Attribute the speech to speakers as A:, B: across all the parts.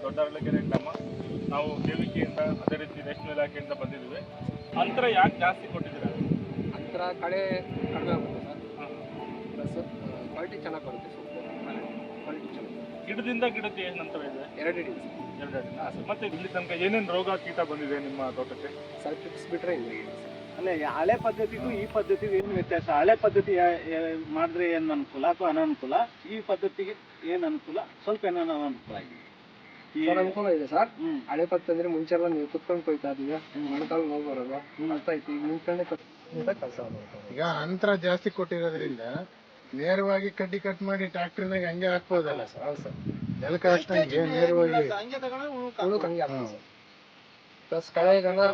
A: ದೊಡ್ಡಹಳ್ಳಿಕೆರೆ ಗ್ರಾಮ. ನಾವು KVKಯಿಂದ ಅದೇ ರೀತಿ ರೇಷ್ಮೆ ಇಲಾಖೆಯಿಂದ ಬಂದಿದ್ದೀವಿ. ಅಂತರ ಯಾಕೆ ಜಾಸ್ತಿ ಕೊಟ್ಟಿದ್ದೀರಾ?
B: ಅಂತರ ಕಳೆ ಕಡಿಮೆ ಆಗುತ್ತೆ ಸರ್. ಪ್ಲಸ್ ಕ್ವಾಲಿಟಿ ಚೆನ್ನಾಗಿ ಬರುತ್ತೆ. ಕ್ವಾಲಿಟಿ ಚೆನ್ನಾಗಿ
A: ಗಿಡದಿಂದ ಗಿಡಕ್ಕೆ ಏನು ಅಂತರ ಇದೆ?
B: 2 ಅಡಿ
A: ಎರಡು ಅಡಿ. ಮತ್ತೆ ಇಲ್ಲಿ ತನಕ ಏನೇನು ರೋಗ ಕೀಟ ಬಂದಿದೆ ನಿಮ್ಮ ತೋಟಕ್ಕೆ?
B: ಸರ್ ಟಿಪ್ಸ್ ಬಿಟ್ಟರೆ ಇದೆ.
C: ಅಲ್ಲೇ ಹಳೆ ಪದ್ಧತಿಗೂ ಈ ಪದ್ಧತಿಗೂ ಏನು ವ್ಯತ್ಯಾಸ? ಹಳೆ ಪದ್ಧತಿ ಮಾಡಿದ್ರೆ ಏನು ಅನುಕೂಲ ಅಥವಾ ಅನಾನುಕೂಲ? ಈ ಪದ್ಧತಿಗೆ ಏನು ಅನುಕೂಲ, ಸ್ವಲ್ಪ ಏನೋ ಅನಾನುಕೂಲ ಆಗಿದೆ?
B: ಅನುಕೂಲ ಇದೆ ಸರ್. ಹಳೆ ಪದ್ಧತಿ ಅಂದ್ರೆ ಮುಂಚೆ ಎಲ್ಲ ನೀವು ಕುತ್ಕೊಂಡು ಕೊಯ್ತಾ ಇದೀವಿ, ಮೊಣಕಾಲು ನೋವು ಬರೋದು ಅರ್ಥ ಐತಿ. ಈಗ ನಿಂತ್ಕೊಂಡೆ ಕೆಲಸ ಮಾಡ್ತಾರೆ.
D: ಈಗ ಅಂತರ ಜಾಸ್ತಿ ಕೊಟ್ಟಿರೋದ್ರಿಂದ ನೇರವಾಗಿ ಕಡ್ಡಿ ಕಟ್ ಮಾಡಿ ಟ್ರಾಕ್ಟರ್ನಾಗ ಹಂಗೆ ಹಾಕ್ಬೋದಲ್ಲ ಸರ್?
B: ಹೌದು ಸರ್.
D: ನೆಲಕ್ಕೆ ಹಾಕ್ತಂಗೆ ನೇರವಾಗಿ
B: ಉಳುಕ್ ಹಂಗೆ ಆಗ್ತದೆ ಸರ್. ಪ್ಲಸ್ ಕಳೆಗಂದ್ರೆ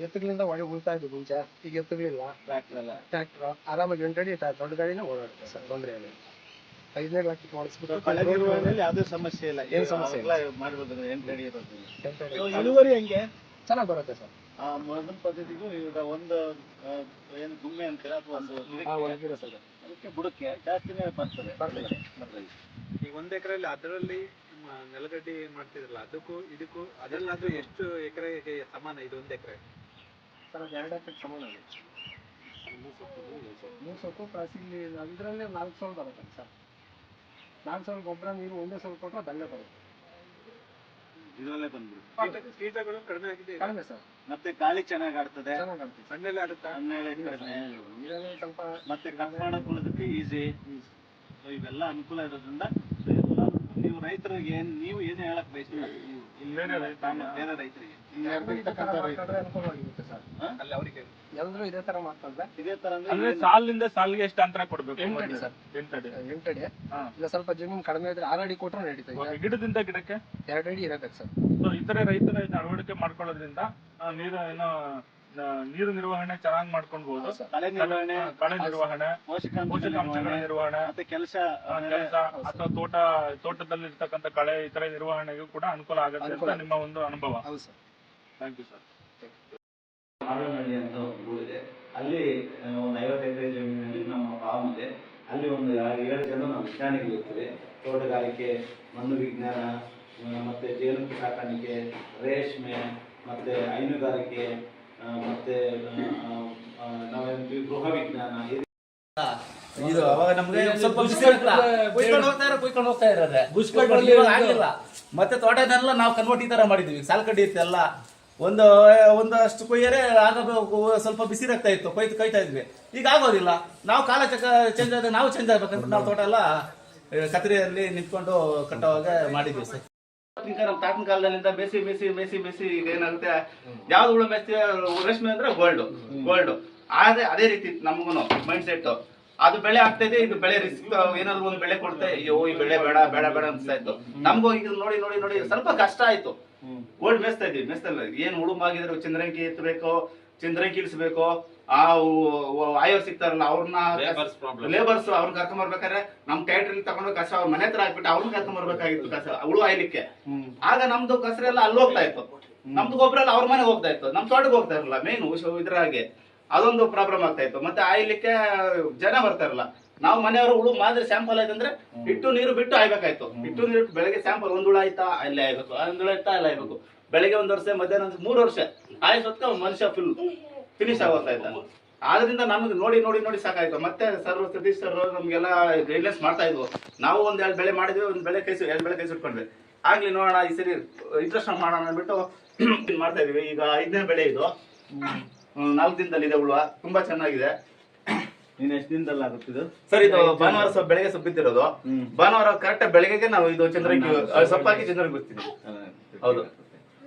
B: ಎತ್ತುಗಳಿಂದ ಒಳಗೆ ಉಳ್ತಾ ಇದ್ವಿ ಮುಂಚೆ. ಈಗ ಎತ್ತುಗಳಿಲ್ಲ, ಟ್ರ್ಯಾಕ್ಟರ್ ಆರಾಮಾಗಿ 8 ಅಡಿ ದೊಡ್ಡ ಗಾಡಿನೇ ಓಡಾಡುತ್ತೆ ಸರ್. ತೊಂದರೆ ಇಲ್ಲ. 5ನೇ ಲಾಕಿ ಮಾಡಿಸ್ಬಿಟ್ಟು
C: ಯಾವುದೇ ಸಮಸ್ಯೆ ಇಲ್ಲ.
B: ಏನು ಸಮಸ್ಯೆ ಇಲ್ಲ.
C: ಮಾಡ್ಬೋದು. 8 ಅಡಿ ಇರೋದು.
B: 8 ಅಡಿ
C: ಇಳುವರಿ ಹೆಂಗೆ?
B: ಚೆನ್ನಾಗಿ ಬರುತ್ತೆ ಸರ್.
C: ಮೊದಲ ಪದ್ಧತಿಗೂ ಈಗ ಒಂದು ಏನು ಗುಮ್ಮೆ ಅಂತೀರ ಅಥವಾ ಒಂದು ಅದಕ್ಕೆ ಬುಡಕ್ಕೆ ಜಾಸ್ತಿನೇ ಬರ್ತದೆ.
E: ಈಗ 1 ಎಕರೆಯಲ್ಲಿ ಅದರಲ್ಲಿ ನೆಲಗಡ್ಡೆ ಮಾಡ್ತಿದ್ರಲ್ಲ, ಅದಕ್ಕೂ ಇದಕ್ಕೂ ಅದೆಲ್ಲಾದ್ರೂ ಎಷ್ಟು ಎಕರೆಗೆ ಸಮಾನ? ಇದು 1 ಎಕರೆ
B: ಸರ್ 2 ಎಕರೆ ಸಮಾನ ಇದೆ. ಮೂರು ಸೊಪ್ಪು ಪ್ಲಸ್ ಇಲ್ಲಿ ಅದರಲ್ಲೇ 4,000 ಬರುತ್ತೆ ಸರ್. 4,000 ಗೊಬ್ಬರ ನೀರು ಒಂದೇ ಸಲ ಕೊಟ್ಟರೆ ದಂಡೆ ಬರುತ್ತೆ.
C: ಇದರಲ್ಲೇ ಬಂದ್ಬಿಡು.
E: ಕೀಟಗಳು ಕಡಿಮೆ ಆಗಿದೆ.
B: ಕಡಿಮೆ ಸರ್.
C: ಮತ್ತೆ ಗಾಳಿ ಚೆನ್ನಾಗಿ ಆಡ್ತದೆ.
B: ಚೆನ್ನಾಗಿ ಆಗ್ತದೆ.
E: ಸಣ್ಣಲ್ಲಿ ಆಡುತ್ತಾ?
B: ಇದರಲ್ಲಿ ಸ್ವಲ್ಪ
C: ಮತ್ತೆ ಕಟ್ ಮಾಡೋದಕ್ಕೆ ಈಸಿ. ಇವೆಲ್ಲ ಅನುಕೂಲ ಇರೋದ್ರಿಂದ ನೀವು ರೈತರಿಗೆ ನೀವು ಏನು ಹೇಳಕ್ ಬಯಸ್ತೀರ? ಬೇರೆ ರೈತರಿಗೆ
B: ಅನುಕೂಲವಾಗಿರುತ್ತೆ ಸರ್.
E: ಅಲ್ಲಿ ಅವರಿಗೆ
B: ಎಲ್ಲರೂ ಇದೇ ತರ ಮಾಡ್ತಾರೆ.
C: ಇದೇ ತರ
A: ಅಂದ್ರೆ ಸಾಲಿನಿಂದ ಸಾಲಿಗೆ ಎಷ್ಟು ಅಂತರ ಕೊಡ್ಬೇಕು?
B: 8 ಅಡಿ ಸರ್.
A: 8 ಅಡಿ.
B: 8 ಅಡಿ. ಇಲ್ಲ ಸ್ವಲ್ಪ ಜಮೀನು ಕಡಿಮೆ ಇದ್ರೆ 6 ಅಡಿ ಕೊಟ್ಟರೆ ನಡೀತಾ ಇದೆ.
A: ಗಿಡದಿಂದ ಗಿಡಕ್ಕೆ
B: 2 ಅಡಿ ಇರಬೇಕು ಸರ್.
A: ಇತರೆ ರೈತರ ಅಳವಡಿಕೆ ಮಾಡ್ಕೊಳ್ಳೋದ್ರಿಂದ ನೀರು ನಿರ್ವಹಣೆ ಚೆನ್ನಾಗಿ ಮಾಡ್ಕೊಳ್ಬಹುದು.
C: ಕಳೆ ನಿರ್ವಹಣೆ,
A: ಕಳೆ ನಿರ್ವಹಣೆ, ಪೋಷಕಾಂಶಗಳ ನಿರ್ವಹಣೆ,
C: ಮತ್ತೆ ಕೆಲಸ
A: ಅಥವಾ ತೋಟದಲ್ಲಿ ಇರ್ತಕ್ಕಂಥ ಕಳೆ ಇತರೆ ನಿರ್ವಹಣೆಗೂ ಕೂಡ ಅನುಕೂಲ ಆಗುತ್ತೆ ಅಂತ ನಿಮ್ಮ ಒಂದು ಅನುಭವ.
B: ಹೌದು sir.
A: Thank you sir.
F: Aranahalli ಅಂತ ಒಂದು ಊರಿದೆ. ಅಲ್ಲಿ ಒಂದು 50 ಎಕರೆ ಜಮೀನಿನಲ್ಲಿ ನಮ್ಮ ಫಾರ್ಮ್ ಇದೆ. ಅಲ್ಲಿ ಒಂದು 7 ಜನ ನಾವು ವಿಜ್ಞಾನಿಗಳಿರ್ತೀವಿ. ತೋಟಗಾರಿಕೆ, ಮಣ್ಣು ವಿಜ್ಞಾನ, ಮತ್ತೆ ಜೇನು ಸಾಕಾಣಿಕೆ, ರೇಷ್ಮೆ, ಮತ್ತೆ ಹೈನುಗಾರಿಕೆ, ಮತ್ತೆ ನಾವೇನು ಗೃಹ ವಿಜ್ಞಾನ.
G: ಇದು ಅವಾಗ ನಮ್ಗೆ ಸ್ವಲ್ಪ ಕುಯ್ಕೊಂಡು ಹೋಗ್ತಾ ಇರೋದೆ ಆಗಿಲ್ಲ. ಮತ್ತೆ ತೋಟದೆಲ್ಲ ನಾವು ಕನ್ವರ್ಟ್ ಈ ತರ ಮಾಡಿದ್ವಿ. ಸಾಲ್ಕಡ್ಡಿ ಇತ್ತೆಲ್ಲ ಒಂದಷ್ಟು ಕೊಯ್ಯರೆ ಆಗಬೇಕು. ಸ್ವಲ್ಪ ಬಿಸಿ ರಕ್ತ ಇತ್ತು, ಕೊಯ್ತಾ ಇದ್ವಿ. ಈಗ ಆಗೋದಿಲ್ಲ. ನಾವು ಕಾಲ ಚೇಂಜ್ ಆದ್ರೆ ನಾವು ಚೇಂಜ್ ಆಗ್ಬೇಕಂತ ನಾವು ತೋಟ ಎಲ್ಲ ಕತ್ರಿಯಲ್ಲಿ ನಿಂತ್ಕೊಂಡು ಕಟ್ಟೋವಾಗ ಮಾಡಿದ್ವಿ ಸರ್. ನಮ್ಮ ತಾತನ ಕಾಲದಲ್ಲಿಂದ ಬೇಸಿ ಈಗ ಏನಾಗುತ್ತೆ, ಯಾವ್ದು ಹುಳು ಮೇಸ್ತೀವಿ ರೇಷ್ಮೆ ಅಂದ್ರೆ ಗೋಲ್ಡ್ ಅದೇ ರೀತಿ ನಮಗೂ ಮೈಂಡ್ ಸೆಟ್. ಅದು ಬೆಳೆ ಆಗ್ತಾ ಇದೆ, ಇದು ಬೆಳೆ ರಿಸ್ಕ್. ಏನಾದ್ರು ಒಂದು ಬೆಳೆ ಕೊಡ್ತೆ, ಅಯ್ಯೋ ಈ ಬೆಳೆ ಬೇಡ ಅನ್ಸ್ತಾ ಇತ್ತು ನಮಗೂ. ಈಗ ನೋಡಿ ಸ್ವಲ್ಪ ಕಷ್ಟ ಆಯ್ತು. ಗೋಲ್ಡ್ ಮೇಸ್ತಾ ಇದ್ವಿ. ಏನ್ ಹುಳುಮಾಗಿದ್ರೆ ಚಂದ್ರಂಕಿ ಎತ್ತಬೇಕು, ಚಂದ್ರಂಕಿ ಇಳಿಸ್ಬೇಕು. ಆಯೋರ್ ಸಿಗ್ತಾರಲ್ಲ ಅವ್ರನ್ನ ಲೇಬರ್ಸ್ ಅವ್ರನ್ನ ಕರ್ಕೊಂಡ್ಬರ್ಬೇಕಾದ್ರೆ ನಮ್ ಟ್ಯಾಕ್ಟ್ರಿ ತಗೊಂಡು ಕಸ ಅವ್ರ ಮನೆ ಹತ್ರ ಹಾಕ್ಬಿಟ್ಟು ಅವ್ರನ್ನ ಕರ್ಕೊಂಡ್ಬರ್ಬೇಕಾಗಿತ್ತು ಕಸ ಹುಳು ಆಯ್ಲಿಕ್ಕೆ. ಆಗ ನಮ್ದು ಕಸರೆಲ್ಲ ಅಲ್ಲಿ ಹೋಗ್ತಾ ಇತ್ತು, ನಮ್ದು ಗೊಬ್ಬರ ಎಲ್ಲ ಅವ್ರ ಮನೆಗೆ ಹೋಗ್ತಾ ಇತ್ತು, ನಮ್ ತೋಟಕ್ಕೆ ಹೋಗ್ತಾ ಇರಲ್ಲ. ಮೇನ್ ಇದ್ರಾಗೆ ಅದೊಂದು ಪ್ರಾಬ್ಲಮ್ ಆಗ್ತಾ ಇತ್ತು. ಮತ್ತೆ ಆಯ್ಲಿಕ್ಕೆ ಜನ ಬರ್ತಾ ಇರಲ್ಲ. ನಾವು ಮನೆಯವರು ಹುಳು ಮಾದರಿ ಸ್ಯಾಂಪಲ್ ಆಯ್ತಂದ್ರೆ ಇಟ್ಟು ನೀರು ಬಿಟ್ಟು ಆಯ್ಬೇಕಾಯ್ತು. ಇಟ್ಟು ನೀರು ಬೆಳಗ್ಗೆ ಸ್ಯಾಂಪಲ್ ಒಂದ್ ಹುಳ ಆಯ್ತಾ ಅಲ್ಲೇ ಆಯ್ಬೇಕು, ಒಂದ್ ಹುಳ ಆಯ್ತಾ ಅಲ್ಲೇ ಆಯ್ಬೇಕು. ಬೆಳಗ್ಗೆ 1 ವರ್ಷ, ಮಧ್ಯಾಹ್ನ 3 ವರ್ಷ ಆಯ್ಸೋತ್ಕ ಮನುಷ್ಯ ಫುಲ್ ಫಿನಿಶ್ ಆಗೋಗ್ತಾ ಇದ್ದ. ಆದ್ರಿಂದ ನಮ್ಗೆ ನೋಡಿ ಸಾಕಾಯ್ತು. ಮತ್ತೆ ಸತೀಶ್ ಸರ್ ನಮ್ಗೆಲ್ಲ ಗೈಡ್ಲೈನ್ಸ್ ಮಾಡ್ತಾ ಇದ್ವು. ನಾವು 1-2 ಬೆಳೆ ಮಾಡಿದ್ವಿ, 2 ಬೆಳೆ ಕೈ ಸುಟ್ಕೊಂಡ್ವಿ. ಆಗ್ಲಿ ನೋಡೋಣ ಈ ಸರಿ ಇಂಟ್ರೆಸ್ಟ್ ಮಾಡೋಣ ಅಂದ್ಬಿಟ್ಟು ಮಾಡ್ತಾ ಇದೀವಿ. ಈಗ 5ನೇ ಬೆಳೆ ಇದು. 4 ದಿನದಲ್ಲಿ ಇದೆ ಹುಳುವ, ತುಂಬಾ ಚೆನ್ನಾಗಿದೆ.
C: ನೀನ್ ಎಷ್ಟು ದಿನದಲ್ಲಿ ಆಗುತ್ತಿದ್ದು
G: ಸರ್? ಇದು ಭಾನುವಾರ ಸ್ವಲ್ಪ ಬೆಳಗ್ಗೆ ಸೊಪ್ಪಿತ್ತಿರೋದು. ಭಾನುವಾರ ಕರೆಕ್ಟ್ ಬೆಳಗ್ಗೆ ನಾವು ಇದು ಚಂದ್ರಕ್ಕೆ ಸೊಪ್ಪಾಕಿ ಚಂದ್ರಕ್ಕೆ ಬರ್ತೀವಿ. ಹೌದು.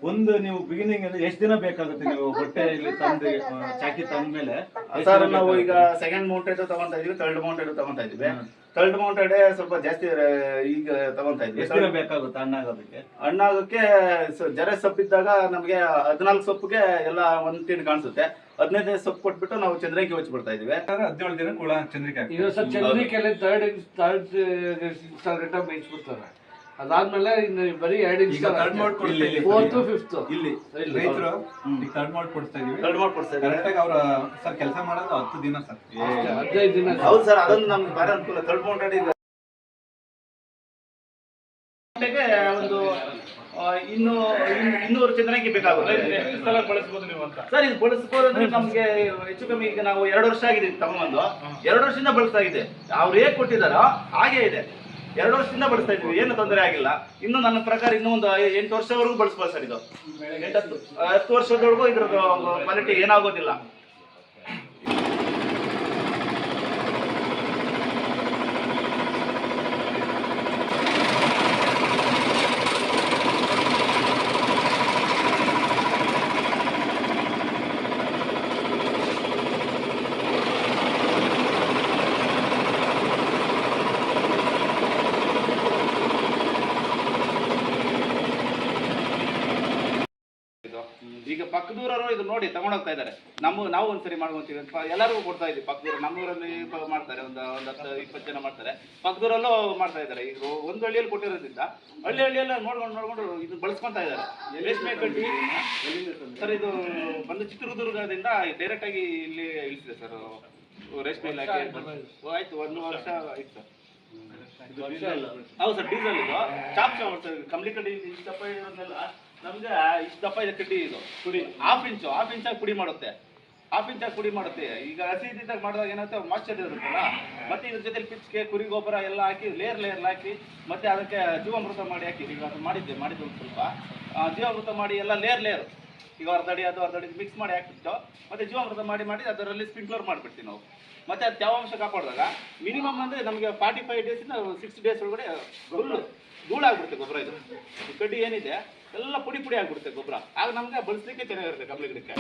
C: ಒಂದು ನೀವು ಬಿಗಿನಿಂಗ್ ಅಲ್ಲಿ ಎಷ್ಟು ದಿನ ಬೇಕಾಗುತ್ತೆ? ನೀವು ಹೊಟ್ಟೆ ಇಲ್ಲಿ ತಂದು ಚಾಕಿ ತಂದ್ಮೇಲೆ
G: ಸರ್ ನಾವು ಈಗ ಸೆಕೆಂಡ್ ಮೌಂಟೆಡ್ ತಗೊಂತಾ ಇದೀವಿ, ಥರ್ಡ್ ಮೌಂಟೆಡ್ ತಗೊಂತಾ ಇದೀವಿ. ಥರ್ಡ್ ಮೌಂಟೆಡ್ ಸ್ವಲ್ಪ ಜಾಸ್ತಿ ಈಗ ತಗೊಂತಾ ಇದ್ವಿ.
C: ಎಷ್ಟು ದಿನ ಬೇಕಾಗುತ್ತೆ ಹಣ್ಣಾಗೋದಕ್ಕೆ?
G: ಹಣ್ಣಾಗೋಕ್ಕೆ ಜರ ಸೊಪ್ಪಿದ್ದಾಗ ನಮ್ಗೆ 14 ಸೊಪ್ಪಿಗೆ ಎಲ್ಲ ಒಂದ್ ತಿಂಡ್ ಕಾಣಿಸುತ್ತೆ. 15 ಸೊಪ್ಪು ಕೊಟ್ಬಿಟ್ಟು ನಾವು ಚಂದ್ರಕ್ಕೆ ಹಚ್ಚಿಬಿಡ್ತಾ ಇದೀವಿ.
E: 17 ದಿನ ಕೂಡ ಚಂದ್ರಿಕೆ
B: ಚಂದ್ರಿಕೆಯಲ್ಲಿ ಥರ್ಡ್ ಬೇಯಿಸ್ಬಿಡ್ತಾರೆ. ಅದಾದ್ಮೇಲೆ ಬರೀ 2 ಇಂಚ್
E: ಇಲ್ಲಿ
B: 4th 5th
E: ಇಲ್ಲಿ ರೈತರು ಥರ್ಡ್ ಮೌಂಟ್ ಕೊಡ್ತಾ ಇದೀವಿ. ಕರೆಕ್ಟ್ ಆಗಿ ಅವ್ರ ಸರ್ ಕೆಲಸ ಮಾಡೋದು 10 ದಿನ ಸರ್,
B: 15 ದಿನ.
G: ಹೌದು ಸರ್, ಅದೊಂದು ನಮ್ಗೆ ಬಾರಿ ಅನುಕೂಲ. ಥರ್ಡ್ ಮೌಂಟೆಡ್ ಗಂಟೆಗೆ ಒಂದು 200 ಚಂದ್ರಕ್ಕೆ ಬೇಕಾಗುತ್ತೆ.
A: ಎಷ್ಟು ಸಲ ಬಳಸ್ಬೋದು ನೀವು ಅಂತ?
G: ಸರ್ ಇದು ಬಳಸ್ಬೋದು ಅಂದ್ರೆ ನಮ್ಗೆ ಹೆಚ್ಚು ಕಮ್ಮಿ ಈಗ ನಾವು 2 ವರ್ಷ ಆಗಿದೆ ತಗೊಂಬಂದು, 2 ವರ್ಷದಿಂದ ಬಳಸ್ತಾ ಇದೆ. ಅವ್ರು ಹೇಗೆ ಕೊಟ್ಟಿದಾರೋ ಹಾಗೆ ಇದೆ. 2 ವರ್ಷದಿಂದ ಬಳಸ್ತಾ ಇದ್ವಿ, ಏನು ತೊಂದರೆ ಆಗಿಲ್ಲ. ಇನ್ನು ನನ್ನ ಪ್ರಕಾರ ಇನ್ನೂ ಒಂದು 8 ವರ್ಷವರೆಗೂ ಬಳಸ್ಬೋದು ಸರ್. ಇದು 8-10 ವರ್ಷದವರೆಗೂ ಇದ್ರದ್ದು ಕ್ವಾಲಿಟಿ ಏನಾಗೋದಿಲ್ಲ. ಈಗ ಪಕ್ಕದೂರವರು ಇದು ನೋಡಿ ತಗೊಂಡೋಗ್ತಾ ಇದ್ದಾರೆ. ನಾವು ಒಂದ್ಸರಿ ಮಾಡ್ಕೊಂತೀವಿ, ಎಲ್ಲರಿಗೂ ಕೊಡ್ತಾ ಇದ್ದೀವಿ. ಪಕ್ಕದೂರು ನಮ್ಮೂರಲ್ಲಿ ಮಾಡ್ತಾರೆ, ಒಂದು 10-20 ಜನ ಮಾಡ್ತಾರೆ. ಪಕ್ಕದೂರಲ್ಲೂ ಮಾಡ್ತಾ ಇದ್ದಾರೆ. ಈಗ ಒಂದು ಹಳ್ಳಿಯಲ್ಲಿ ಕೊಟ್ಟಿರೋದ್ರಿಂದ ಹಳ್ಳಿಯೆಲ್ಲ ನೋಡ್ಕೊಂಡು ಇದು ಬಳಸ್ಕೊಂತ ಇದ್ದಾರೆ. ರೇಷ್ಮೆ ಕಡ್ಡಿ ಸರ್ ಇದು ಬಂದು ಚಿತ್ರದುರ್ಗದಿಂದ ಡೈರೆಕ್ಟ್ ಆಗಿ ಇಲ್ಲಿ ಇಳಿಸಿದೆ ಸರ್ ರೇಷ್ಮೆ ಇಲಾಖೆ. ಆಯ್ತು 1 ವರ್ಷ ಆಯ್ತು ಸರ್. ಹೌದು ಸರ್, ಡೀಸೆಲ್ ಇದು ಚಾಪ್ ಕಂಪ್ಲಿ ಕಡ್ಡಿ ಇಷ್ಟಪ್ಪ ಇರೋದನ್ನೆಲ್ಲ ನಮ್ಗೆ ಇಷ್ಟು ದಪ್ಪ ಇದೆ ಕಡ್ಡಿ. ಇದು ಪುಡಿ ಹಾಫ್ ಇಂಚಾಗಿ ಪುಡಿ ಮಾಡುತ್ತೆ. ಈಗ ಹಸಿ ಇದ್ದಾಗ ಮಾಡಿದಾಗ ಏನಾಗುತ್ತೆ, ಮಾಯ್ಚರ್ ಇರುತ್ತಲ್ಲ, ಮತ್ತೆ ಇದ್ರ ಜೊತೆ ಪಿಚ್ಕೆ ಕುರಿ ಗೊಬ್ಬರ ಎಲ್ಲ ಹಾಕಿ ಲೇಯರ್ ಹಾಕಿ ಮತ್ತೆ ಅದಕ್ಕೆ ಜೀವಾಮೃತ ಮಾಡಿ ಹಾಕಿ. ಈಗ ಅದು ಮಾಡಿದ್ದು ಒಂದು ಸ್ವಲ್ಪ ಜೀವಾಮೃತ ಮಾಡಿ ಎಲ್ಲ ಲೇಯರ್ ಈಗ ಅರ್ಧ ಅಡಿ ಮಿಕ್ಸ್ ಮಾಡಿ ಹಾಕ್ಬಿಟ್ಟು ಮತ್ತೆ ಜೀವಾಮೃತ ಮಾಡಿ ಅದರಲ್ಲಿ ಸ್ಪ್ರಿಂಕ್ಲರ್ ಮಾಡಿಬಿಡ್ತೀವಿ ನಾವು. ಮತ್ತೆ ಅದು ತೇವಾಂಶ ಕಾಪಾಡಿದಾಗ ಮಿನಿಮಮ್ ಅಂದರೆ ನಮಗೆ 45 ಡೇಸಿಂದ 60 ಡೇಸ್ ಒಳಗಡೆ ಫುಲ್ಲು ಧೂಳಾಗ್ಬಿಡುತ್ತೆ ಗೊಬ್ಬರ. ಇದು ಕಡ್ಡಿ ಏನಿದೆ ಎಲ್ಲ ಪುಡಿ ಆಗ್ಬಿಡುತ್ತೆ ಗೊಬ್ಬರ. ಆಗ ನಮ್ಗೆ ಬಳಸಲಿಕ್ಕೆ ಚೆನ್ನಾಗಿರುತ್ತೆ ಕಂಪ್ಲಿ ಗಿಡಕ್ಕೆ.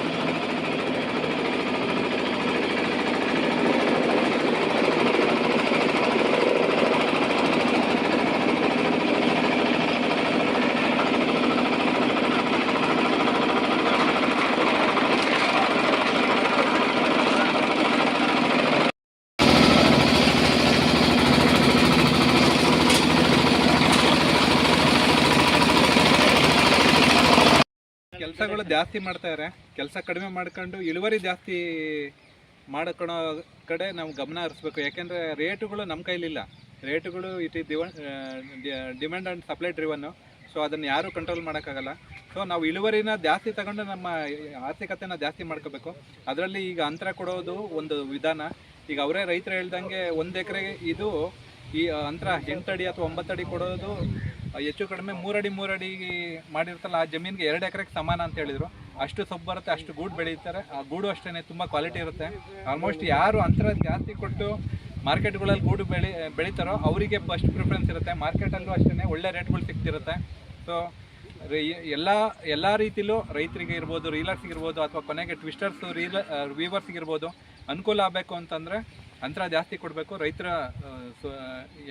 E: ಕೆಲಸಗಳು ಜಾಸ್ತಿ ಮಾಡ್ತಾರೆ, ಕೆಲಸ ಕಡಿಮೆ ಮಾಡ್ಕೊಂಡು ಇಳುವರಿ ಜಾಸ್ತಿ ಮಾಡ್ಕೊಳೋ ಕಡೆ ನಾವು ಗಮನ ಹರಿಸ್ಬೇಕು. ಯಾಕೆಂದರೆ ರೇಟುಗಳು ನಮ್ಮ ಕೈಲಿಲ್ಲ. ರೇಟುಗಳು it is demand and supply driven. So ಅದನ್ನು ಯಾರೂ ಕಂಟ್ರೋಲ್ ಮಾಡೋಕ್ಕಾಗಲ್ಲ. ಸೊ ನಾವು ಇಳುವರಿನ ಜಾಸ್ತಿ ತಗೊಂಡು ನಮ್ಮ ಆರ್ಥಿಕತೆನ ಜಾಸ್ತಿ ಮಾಡ್ಕೋಬೇಕು. ಅದರಲ್ಲಿ ಈಗ ಅಂತರ ಕೊಡೋದು ಒಂದು ವಿಧಾನ. ಈಗ ಅವರೇ ರೈತರು ಹೇಳ್ದಂಗೆ 1 ಎಕರೆಗೆ ಇದು ಈ ಅಂತರ 8 ಅಡಿ ಅಥವಾ 9 ಅಡಿ ಕೊಡೋದು ಹೆಚ್ಚು ಕಡಿಮೆ 3 ಅಡಿ ಮಾಡಿರ್ತಲ್ಲ ಆ ಜಮೀನಿಗೆ 2 ಎಕರೆಗೆ ಸಮಾನ ಅಂತ ಹೇಳಿದರು. ಅಷ್ಟು ಸೊಪ್ಪು ಬರುತ್ತೆ, ಅಷ್ಟು ಗೂಡು ಬೆಳೀತಾರೆ. ಆ ಗೂಡು ಅಷ್ಟೇ ತುಂಬ ಕ್ವಾಲಿಟಿ ಇರುತ್ತೆ. ಆಲ್ಮೋಸ್ಟ್ ಯಾರು ಅಂತರ ಜಾಸ್ತಿ ಕೊಟ್ಟು ಮಾರ್ಕೆಟ್ಗಳಲ್ಲಿ ಗೂಡು ಬೆಳೀತಾರೋ ಅವರಿಗೆ ಫಸ್ಟ್ ಪ್ರಿಫರೆನ್ಸ್ ಇರುತ್ತೆ. ಮಾರ್ಕೆಟಲ್ಲೂ ಅಷ್ಟೇ ಒಳ್ಳೆ ರೇಟ್ಗಳು ಸಿಗ್ತಿರುತ್ತೆ. ಸೊ ಎಲ್ಲ ರೀತಿಲೂ ರೈತರಿಗೆ ಇರ್ಬೋದು, ರೀಲರ್ಸ್ಗೆ ಇರ್ಬೋದು, ಅಥವಾ ಕೊನೆಗೆ ಟ್ವಿಸ್ಟರ್ಸು ವೀವರ್ಸ್ಗೆ ಇರ್ಬೋದು ಅನುಕೂಲ ಆಗಬೇಕು ಅಂತಂದರೆ ಅಂತರ ಜಾಸ್ತಿ ಕೊಡಬೇಕು. ರೈತರ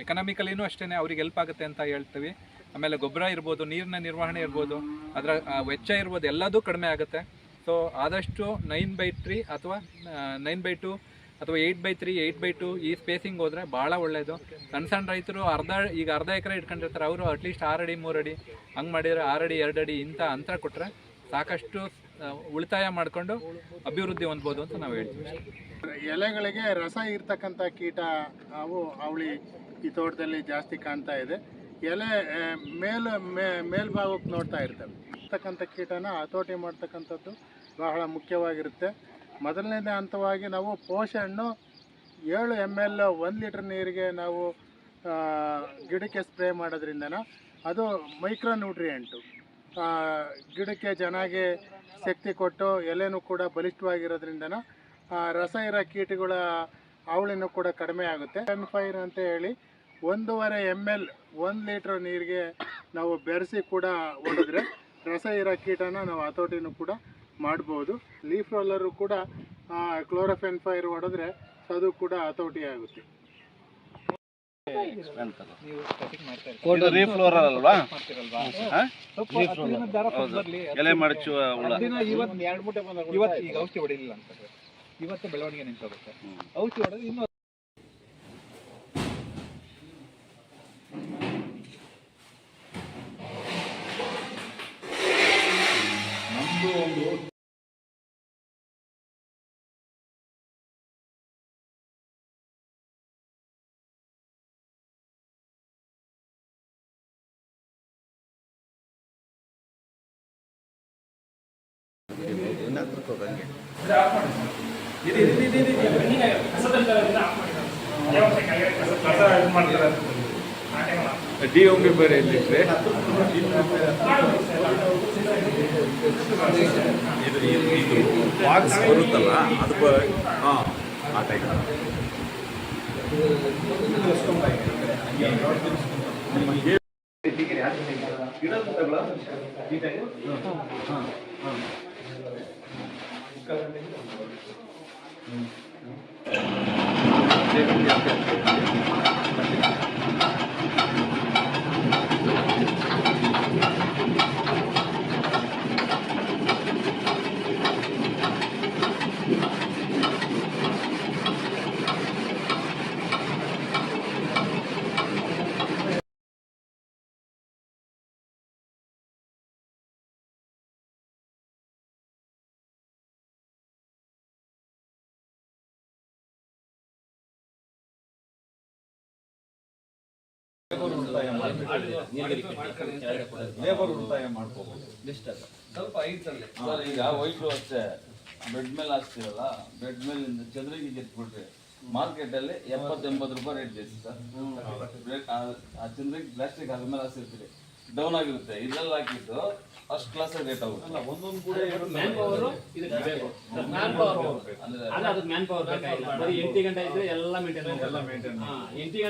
E: ಎಕನಾಮಿಕಲಿನೂ ಅಷ್ಟೇ ಅವ್ರಿಗೆ ಹೆಲ್ಪ್ ಆಗುತ್ತೆ ಅಂತ ಹೇಳ್ತೀವಿ. ಆಮೇಲೆ ಗೊಬ್ಬರ ಇರ್ಬೋದು, ನೀರಿನ ನಿರ್ವಹಣೆ ಇರ್ಬೋದು, ಅದರ ವೆಚ್ಚ ಇರ್ಬೋದು, ಎಲ್ಲದೂ ಕಡಿಮೆ ಆಗುತ್ತೆ. ಸೊ ಆದಷ್ಟು 9/3 ಅಥವಾ 9/2 ಅಥವಾ 8/3, 8/2 ಈ ಸ್ಪೇಸಿಂಗ್ ಹೋದರೆ ಭಾಳ ಒಳ್ಳೆಯದು. ಸಣ್ಣ ರೈತರು ಈಗ ಅರ್ಧ ಎಕರೆ ಇಟ್ಕೊಂಡಿರ್ತಾರೆ. ಅವರು ಅಟ್ಲೀಸ್ಟ್ 6 ಅಡಿ 3 ಅಡಿ ಹಂಗೆ ಮಾಡಿದರೆ 6 ಅಡಿ 2 ಅಡಿ ಇಂಥ ಅಂತರ ಕೊಟ್ಟರೆ ಸಾಕಷ್ಟು ಉಳಿತಾಯ ಮಾಡಿಕೊಂಡು ಅಭಿವೃದ್ಧಿ ಹೊಂದ್ಬೋದು ಅಂತ ನಾವು ಹೇಳ್ತೀವಿ.
D: ಎಲೆಗಳಿಗೆ ರಸ ಇರ್ತಕ್ಕಂಥ ಕೀಟ ಅವಳಿ ಈ ತೋಟದಲ್ಲಿ ಜಾಸ್ತಿ ಕಾಣ್ತಾ ಇದೆ. ಎಲೆ ಮೇಲ್ಭಾಗಕ್ಕೆ ನೋಡ್ತಾ ಇರ್ತವೆ. ಇರ್ತಕ್ಕಂಥ ಕೀಟನ ಹತೋಟಿ ಮಾಡ್ತಕ್ಕಂಥದ್ದು ಬಹಳ ಮುಖ್ಯವಾಗಿರುತ್ತೆ. ಮೊದಲನೇ ಹಂತವಾಗಿ ನಾವು ಪೋಷಣ್ಣು 7 ml 1 ಲೀಟ್ರ್ ನೀರಿಗೆ ನಾವು ಗಿಡಕ್ಕೆ ಸ್ಪ್ರೇ ಮಾಡೋದ್ರಿಂದನ ಅದು ಮೈಕ್ರೋ ನ್ಯೂಟ್ರಿಯೆಂಟು ಗಿಡಕ್ಕೆ ಚೆನ್ನಾಗಿ ಶಕ್ತಿ ಕೊಟ್ಟು ಎಲೆನೂ ಕೂಡ ಬಲಿಷ್ಠವಾಗಿರೋದ್ರಿಂದನ ರಸ ಇರೋ ಕೀಟಗಳ ಅವಳಿನೂ ಕೂಡ ಕಡಿಮೆ ಆಗುತ್ತೆ. ಫೈರ್ ಅಂತ ಹೇಳಿ 1.5 ml 1 ಲೀಟ್ರ್ ನೀರಿಗೆ ನಾವು ಬೆರೆಸಿ ಕೂಡ ಹೊಡೆದ್ರೆ ರಸ ಇರೋ ಕೀಟನ ನಾವು ಹತೋಟಿನೂ ಕೂಡ ಮಾಡ್ಬೋದು. ಲೀಫ್ ರೋಲರು ಕೂಡ ಕ್ಲೋರೋಫೆನ್ಫೈರ್ ಹೊಡೆದ್ರೆ ಅದು ಕೂಡ ಹತೋಟಿ ಆಗುತ್ತೆ.
F: ಎಲೆ ಮಡಚುವ
E: ಇವತ್ತು ಈಗ ಔಷಧಿ ಹೊಡಿಲಿಲ್ಲ ಅಂತ ಇವತ್ತು ಬೆಳವಣಿಗೆ ನಿಂತೋಗುತ್ತೆ. ಔಷಧಿ ಹೊಡೆದು ಇನ್ನೂ ಡಿ ಬೇರೆ ಇಲ್ಲಿಟ್ರೆ ಇದು ಬಾಕ್ಸ್ ಬರುತ್ತಲ್ಲ ಅದು ಹಾಂ ಆ ಟೈಪ್ ಲೇಬರ್ ಉಳಿತಾಯ ಮಾಡ್ಕೋಬಹುದು.
F: ಸ್ವಲ್ಪ ಐತಲ್ಲಿ ಈಗ ವೈಟು ಅಷ್ಟೇ ಬೆಡ್ ಮೇಲೆ ಹಾಕ್ತೀವಲ್ಲ, ಬೆಡ್ ಮೇಲಿಂದ ಚಂದ್ರಿಗೆ ಎತ್ಬಿಟ್ರೆ ಮಾರ್ಕೆಟಲ್ಲಿ 70-80 ರೂಪಾಯಿ ರೇಟ್ ಇದೆ ಸರ್. ಆ ಚಂದ್ರಿಗೆ ಪ್ಲಾಸ್ಟಿಕ್ ಅದ್ರ ಮೇಲೆ ಹಾಕ್ಸಿರ್ತೀರಿ, ಡೌನ್ ಆಗಿರುತ್ತೆ. ಇದ್ರಲ್ಲಿ ಹಾಕಿದ್ದು ಫಸ್ಟ್ ಕ್ಲಾಸ್ ರೇಟ್ ಆಗುತ್ತೆ.
C: ಒಂದೊಂದು ಕೂಡ ಮ್ಯಾನ್ ಪವರ್ ಬೇಕಾಗಿಲ್ಲ, ಬರೀ 8 ಗಂಟೆ ಇದ್ರೆ ಎಲ್ಲ ಮೇಂಟೈನ್